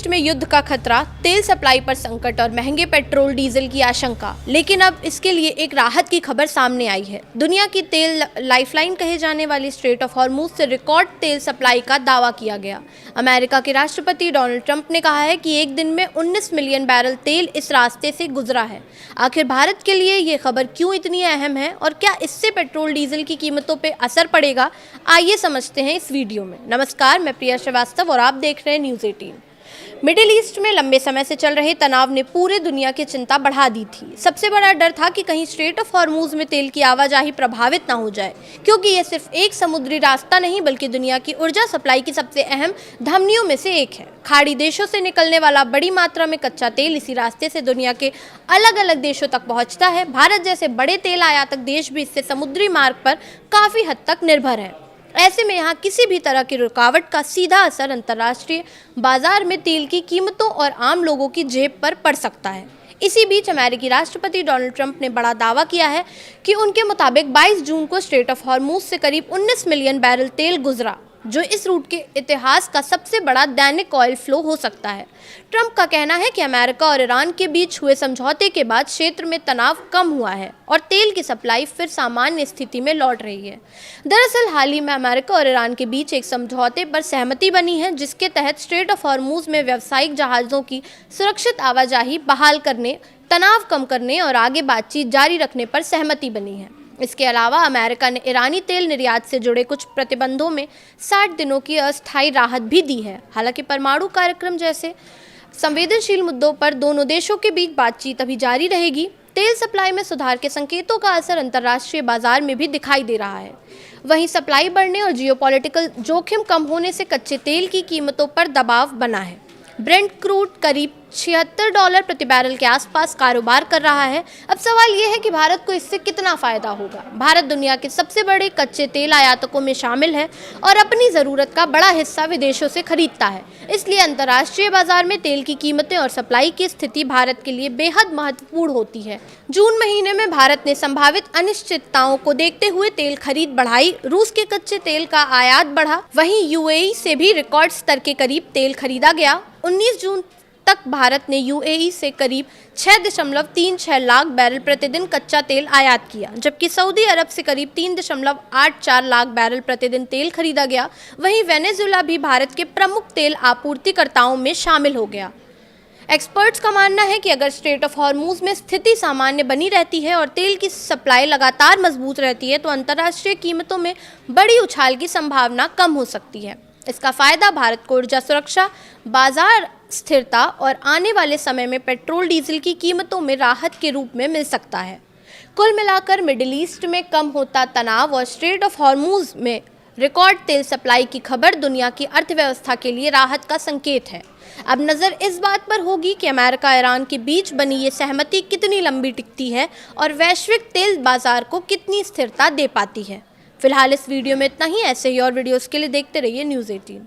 East में युद्ध का खतरा, तेल सप्लाई पर संकट और महंगे पेट्रोल डीजल की आशंका। लेकिन अब इसके लिए एक राहत की खबर सामने आई है। दुनिया की तेल लाइफलाइन कहे जाने वाली स्ट्रेट ऑफ हॉर्मुज से रिकॉर्ड तेल सप्लाई का दावा किया गया। अमेरिका के राष्ट्रपति डोनाल्ड ट्रंप ने कहा है कि एक दिन में 19 मिलियन बैरल तेल इस रास्ते से गुजरा है। आखिर भारत के लिए ये खबर क्यों इतनी अहम है और क्या इससे पेट्रोल डीजल की कीमतों पर असर पड़ेगा, आइए समझते हैं इस वीडियो में। नमस्कार, मैं प्रिया श्रीवास्तव और आप देख रहे हैं न्यूज़ 18। मिडिल ईस्ट में लंबे समय से चल रहे तनाव ने पूरे दुनिया की चिंता बढ़ा दी थी। सबसे बड़ा डर था कि कहीं स्ट्रेट ऑफ हॉर्मुज में तेल की आवाजाही प्रभावित ना हो जाए, क्योंकि यह सिर्फ एक समुद्री रास्ता नहीं बल्कि दुनिया की ऊर्जा सप्लाई की सबसे अहम धमनियों में से एक है। खाड़ी देशों से निकलने वाला बड़ी मात्रा में कच्चा तेल इसी रास्ते से दुनिया के अलग अलग देशों तक पहुंचता है। भारत जैसे बड़े तेल आयातक देश भी इससे समुद्री मार्ग पर काफी हद तक निर्भर है। ऐसे में यहाँ किसी भी तरह की रुकावट का सीधा असर अंतर्राष्ट्रीय बाजार में तेल की कीमतों और आम लोगों की जेब पर पड़ सकता है। इसी बीच अमेरिकी राष्ट्रपति डोनाल्ड ट्रंप ने बड़ा दावा किया है कि उनके मुताबिक 22 जून को स्ट्रेट ऑफ हॉर्मुज से करीब 19 मिलियन बैरल तेल गुजरा, जो इस रूट के इतिहास का सबसे बड़ा दैनिक ऑयल फ्लो हो सकता है। ट्रंप का कहना है कि अमेरिका और ईरान के बीच हुए समझौते के बाद क्षेत्र में तनाव कम हुआ है और तेल की सप्लाई फिर सामान्य स्थिति में लौट रही है। दरअसल हाल ही में अमेरिका और ईरान के बीच एक समझौते पर सहमति बनी है, जिसके तहत स्ट्रेट ऑफ हॉर्मुज में व्यावसायिक जहाज़ों की सुरक्षित आवाजाही बहाल करने, तनाव कम करने और आगे बातचीत जारी रखने पर सहमति बनी है। इसके अलावा अमेरिका ने ईरानी तेल निर्यात से जुड़े कुछ प्रतिबंधों में 60 दिनों की अस्थायी राहत भी दी है। हालांकि परमाणु कार्यक्रम जैसे संवेदनशील मुद्दों पर दोनों देशों के बीच बातचीत अभी जारी रहेगी। तेल सप्लाई में सुधार के संकेतों का असर अंतर्राष्ट्रीय बाजार में भी दिखाई दे रहा है। वहीं सप्लाई बढ़ने और जियोपॉलिटिकल जोखिम कम होने से कच्चे तेल की कीमतों पर दबाव बना है। ब्रेंट क्रूड करीब $76 प्रति बैरल के आसपास कारोबार कर रहा है। अब सवाल यह है कि भारत को इससे कितना फायदा होगा। भारत दुनिया के सबसे बड़े कच्चे तेल आयातकों में शामिल है और अपनी ज़रूरत का बड़ा हिस्सा विदेशों से खरीदता है। इसलिए अंतर्राष्ट्रीय बाजार में तेल की कीमतें और सप्लाई की स्थिति भारत के लिए बेहद महत्वपूर्ण होती है। जून महीने में भारत ने संभावित अनिश्चितताओं को देखते हुए तेल खरीद बढ़ाई। रूस के कच्चे तेल का आयात बढ़ा। वहीं यूएई से भी रिकॉर्ड स्तर के करीब तेल खरीदा गया। 19 जून तक भारत ने यूएई से करीब 6.36 लाख बैरल प्रतिदिन कच्चा तेल आयात किया, जबकि सऊदी अरब से करीब 3.84 लाख बैरल प्रतिदिन तेल खरीदा गया। वहीं वेनेजुएला भी भारत के प्रमुख तेल आपूर्तिकर्ताओं में शामिल हो गया। एक्सपर्ट्स का मानना है कि अगर स्ट्रेट ऑफ हॉर्मुज में स्थिति सामान्य बनी रहती है और तेल की सप्लाई लगातार मजबूत रहती है, तो अंतर्राष्ट्रीय कीमतों में बड़ी उछाल की संभावना कम हो सकती है। इसका फायदा भारत को ऊर्जा सुरक्षा, बाजार स्थिरता और आने वाले समय में पेट्रोल डीजल की कीमतों में राहत के रूप में मिल सकता है। कुल मिलाकर मिडिल ईस्ट में कम होता तनाव और स्ट्रेट ऑफ हॉर्मुज में रिकॉर्ड तेल सप्लाई की खबर दुनिया की अर्थव्यवस्था के लिए राहत का संकेत है। अब नज़र इस बात पर होगी कि अमेरिका ईरान के बीच बनी ये सहमति कितनी लंबी टिकती है और वैश्विक तेल बाजार को कितनी स्थिरता दे पाती है। फिलहाल इस वीडियो में इतना ही। ऐसे ही और वीडियोस के लिए देखते रहिए न्यूज़ 18।